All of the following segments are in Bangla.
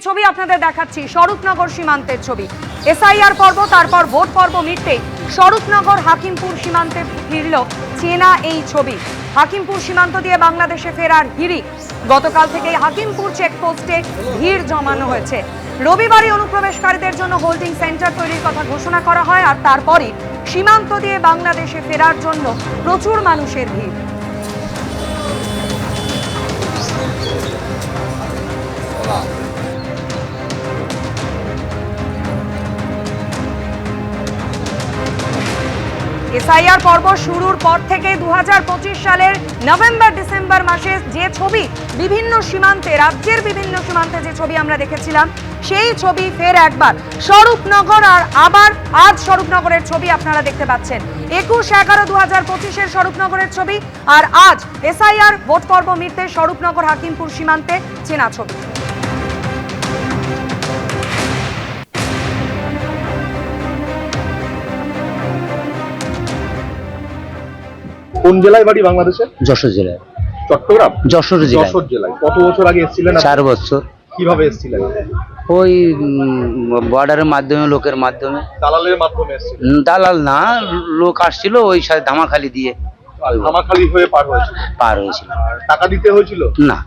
ছবি আপনাদের দেখাচ্ছি স্বরূপনগর সীমান্তের ছবি। এসআইআর পর্ব, তারপর ভোট পর্ব মিটতেই স্বরূপনগর হাকিমপুর সীমান্তে ফিরল চেনা এই ছবি। হাকিমপুর সীমান্ত দিয়ে বাংলাদেশে ফেরার হিড়িক। গতকাল থেকে হাকিমপুর চেকপোস্টে ভিড় জমানো হয়েছে। রবিবারই অনুপ্রবেশকারীদের জন্য হোল্ডিং সেন্টার তৈরির কথা ঘোষণা করা হয়, আর তারপরই সীমান্ত দিয়ে বাংলাদেশে ফেরার জন্য প্রচুর মানুষের ভিড়। এসআইআর পর্ব শুরুর পর থেকে 2025 সালের নভেম্বর ডিসেম্বর মাসে যে ছবি বিভিন্ন সীমান্তে, রাজ্যের বিভিন্ন সীমান্তে যে ছবি আমরা দেখেছিলাম, সেই ছবি ফের একবার স্বরূপনগর, আর আবার আজ স্বরূপনগরের ছবি আপনারা দেখতে পাচ্ছেন। 21/11/2025 স্বরূপনগরের ছবি, আর আজ এসআইআর ভোট পর্ব মিটতে স্বরূপনগর হাকিমপুর সীমান্তে চেনা ছবি। কোন জেলায় বাড়ি বাংলাদেশে? যশোর জেলায়। চট্টগ্রাম? যশোর জেলায়। যশোর জেলায়। কত বছর আগে এসেছিলেন? 4 বছর। কিভাবে এসেছিলেন? ওই বর্ডারের মাধ্যমে, লোকের মাধ্যমে। দালালের মাধ্যমে এসেছিলেন? দালাল না, লোক আসছিল, ওই সাথে ধামাখালি দিয়ে ধামাখালি হয়ে পার হয়েছিল। টাকা দিতে হয়েছিল? না,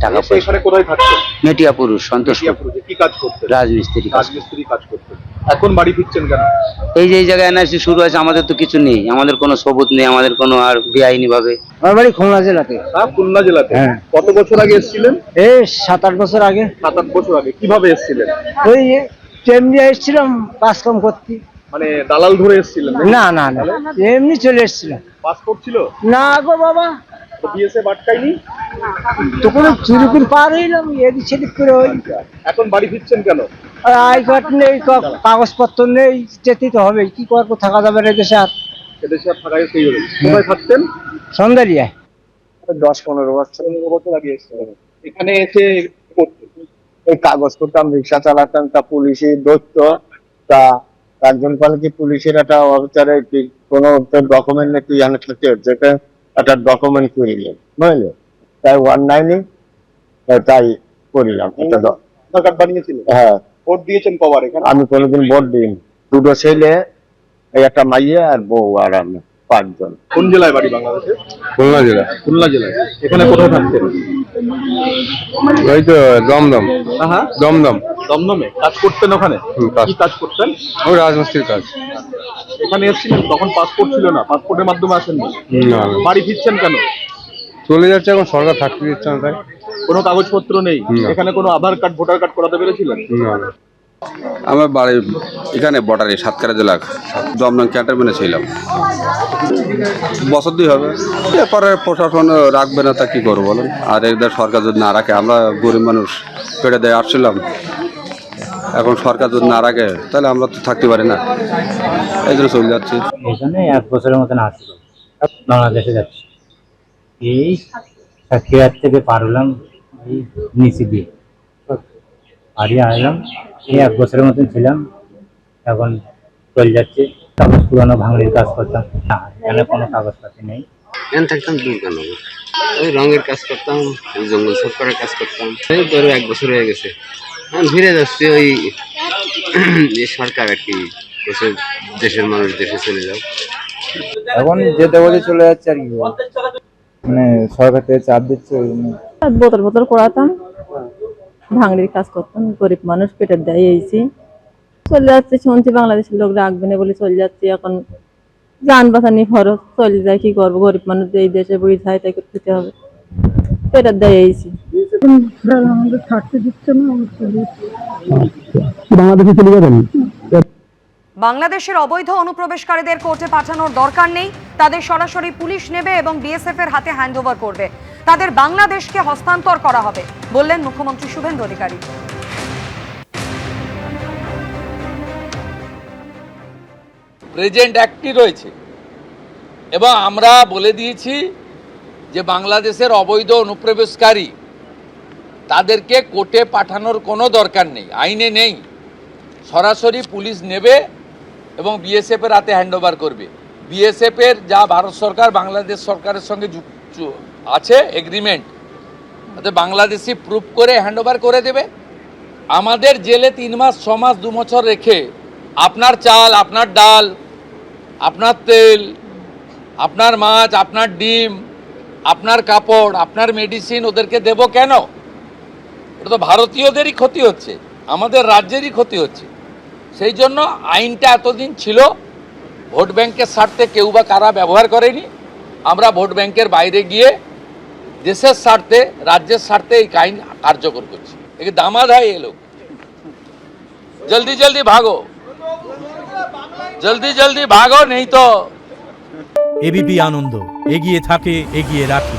টাকা এসে এখানে কোথায় থাকতেন? মেটিয়াপুর, সন্তোষপুর। কি কাজ করতেন? রাজমিস্ত্রি কাজ করতেন। এখন বাড়ি ফিরছেন কেন? এই যে এই জায়গায় এনআরসি শুরু হয়েছে, আমাদের তো কিছু নেই, আমাদের কোনো সবুত নেই, আমাদের কোনো আর বেআইনি ভাবে। আমার বাড়ি খুলনা জেলাতে। খুলনা জেলাতে? হ্যাঁ। কত বছর আগে এসেছিলেন? এই 7-8 বছর আগে। 7-8 বছর আগে। কিভাবে এসেছিলেন? ওই ট্রেন দিয়ে এসেছিলাম কাজ কাম করতে। মানে দালাল ধরে এসেছিলেন? না না না, এমনি চলে এসেছিলাম। পাসপোর্ট ছিল? না গো বাবা, বিএসএফ আটকায়নি? তখন চুরি করে পার হইলাম, এদিক সেদিক করে। ওই এখন বাড়ি ফিরছেন কেন? আই কার্ড নেই, কাগজপত্র নেই, যেতেই তো হবে, কি করবো, থাকা যাবে না দেশে আর। এদেশে আর থাকা যেতেই হবে। কোথায় থাকতেন? সন্ধ্যারিয়ায়। 10-15 বছর আগে এসেছিলেন। এখানে এসে এই কাগজ করতাম, রিক্সা চালাতাম, তা পুলিশে ধরত। তা একজন বলে কি পুলিশের একটা অফিসারে কোনো ডকুমেন্ট নেই, তুই এখানে থাকতে, যেটা একটা ডকুমেন্ট করিলেন, বুঝলে? তাই 199 তাই করিলাম। আধার কার্ড বানিয়েছিলেন? হ্যাঁ। ভোট দিয়েছেন কবার এখানে? আমি কোনোদিন ভোট দিইনি। 2টো ছেলে, এই একটা মাইয়া আর বউ, আর আমি 5 জন। কোন জেলায় বাড়ি বাংলাদেশে? খুলনা জেলা। খুলনা জেলায়। এখানে কোথায় থাকতেন? ওই তো দমদম। হ্যাঁ, দমদম। দমদমে কাজ করতেন ওখানে? কি কাজ করতেন? ওই রাজমিস্ত্রির কাজ। এখানে এসেছিলেন তখন পাসপোর্ট ছিল না? পাসপোর্টের মাধ্যমে আসেননি? না, বাড়ি ফিরছেন কেন? চলে যাচ্ছে, এখন সরকার থাকতে দিচ্ছে না, তাই। কোনো কাগজপত্র নেই? না। এখানে কোনো আধার কার্ড, ভোটার কার্ড করাতে পেরেছিলেন? না। আমার বাড়ি এখানে বর্ডারে, সাতক্ষীরা জেলা, দমদম ক্যান্টনমেন্টে ছিলাম। বছর 2 হবে। এরপরে প্রশাসন রাখবে না, তা কি করবো বলেন? আর এদের সরকার যদি না রাখে, আমরা গরিব মানুষ পেটে দিয়ে আসছিলাম, এখন সরকার যদি না রাখে তাহলে আমরা তো থাকতে পারি না, এই জন্য চলে যাচ্ছি। এখানে 1 বছরের মতন আসলো, বাংলাদেশে যাচ্ছি। এই সাতক্ষীরা থেকে পার হলাম, এই নিচে দিয়ে পাড়িয়ে আসলাম। এই 1 বছরের মতন ছিলাম, এখন চলে যাচ্ছে। কাগজ পুরানো ভাঙড়ির কাজ করতাম, না এখানে কোনো কাগজপাতি নেই। এখানে থাকতাম দুর্গানগর, ওই রঙের কাজ করতাম, ওই জঙ্গল সাফ করার কাজ করতাম। এই ধরো 1 বছর হয়ে গেছে, এখন ফিরে যাচ্ছি। ওই যে সরকার আর কি দেশের মানুষ দেশে চলে যাও, এখন যেতে বলে চলে যাচ্ছে আর কি, মানে সরকার থেকে চাপ দিচ্ছে। বোতল বোতল করাতাম, ভাঙড়ির কাজ করতাম, গরিব মানুষ পেটের দায় এইছি, চলে যাচ্ছে। শুনছি বাংলাদেশের লোক রাখবে না বলে চলে যাচ্ছে। এখন যান বাঁচানি খরচ, চলে যায়, কি করবো, গরিব মানুষ এই দেশে বুড়ি চাই তাই করতে হবে, পেটের দায় এইছি। আমাদের থাকতে দিচ্ছে না, বাংলাদেশে চলে যাবেন। বাংলাদেশের অবৈধ অনুপ্রবেশকারীদের কোর্টে পাঠানোর দরকার নেই, তাদের সরাসরি পুলিশ নেবে এবং বিএসএফ এর হাতে হ্যান্ডওভার করবে, তাদের বাংলাদেশকে হস্তান্তর করা হবে, বললেন মুখ্যমন্ত্রী শুভেন্দু অধিকারী। প্রেজেন্ট অ্যাক্টই রয়েছে এবং আমরা বলে দিয়েছি যে বাংলাদেশের অবৈধ অনুপ্রবেশকারী তাদেরকে কোর্টে পাঠানোর কোনো দরকার নেই, আইনে নেই, সরাসরি পুলিশ নেবে এবং বিএসএফ এর হাতে হ্যান্ডওভার করবে। বিএসএফ এর যা ভারত সরকার বাংলাদেশ সরকারের সঙ্গে আছে এগ্রিমেন্ট, তাতে বাংলাদেশি প্রুফ করে হ্যান্ডওভার করে দেবে। আমাদের জেলে 3 মাস 6 মাস 2 বছর রেখে আপনার চাল, আপনার ডাল, আপনার তেল, আপনার মাছ, আপনার ডিম, আপনার কাপড়, আপনার মেডিসিন ওদেরকে দেব কেন? এটা তো ভারতীয়দেরই ক্ষতি হচ্ছে, আমাদের রাজ্যেরই ক্ষতি হচ্ছে। সেই জন্য আইনটা এতদিন ছিল ভোট ব্যাংকের স্বার্থে কেউ বা কারা ব্যবহার করেনি। আমরা ভোট ব্যাংকের বাইরে গিয়ে দেশের স্বার্থে, রাজ্যের স্বার্থে এই আইন কার্যকর করছি। একে দামাদ হয় এ লোক। জলদি জলদি ভাগো, জলদি জলদি ভাগো, নেই তো। এবিপি আনন্দ, এগিয়ে থাকে, এগিয়ে রাখে।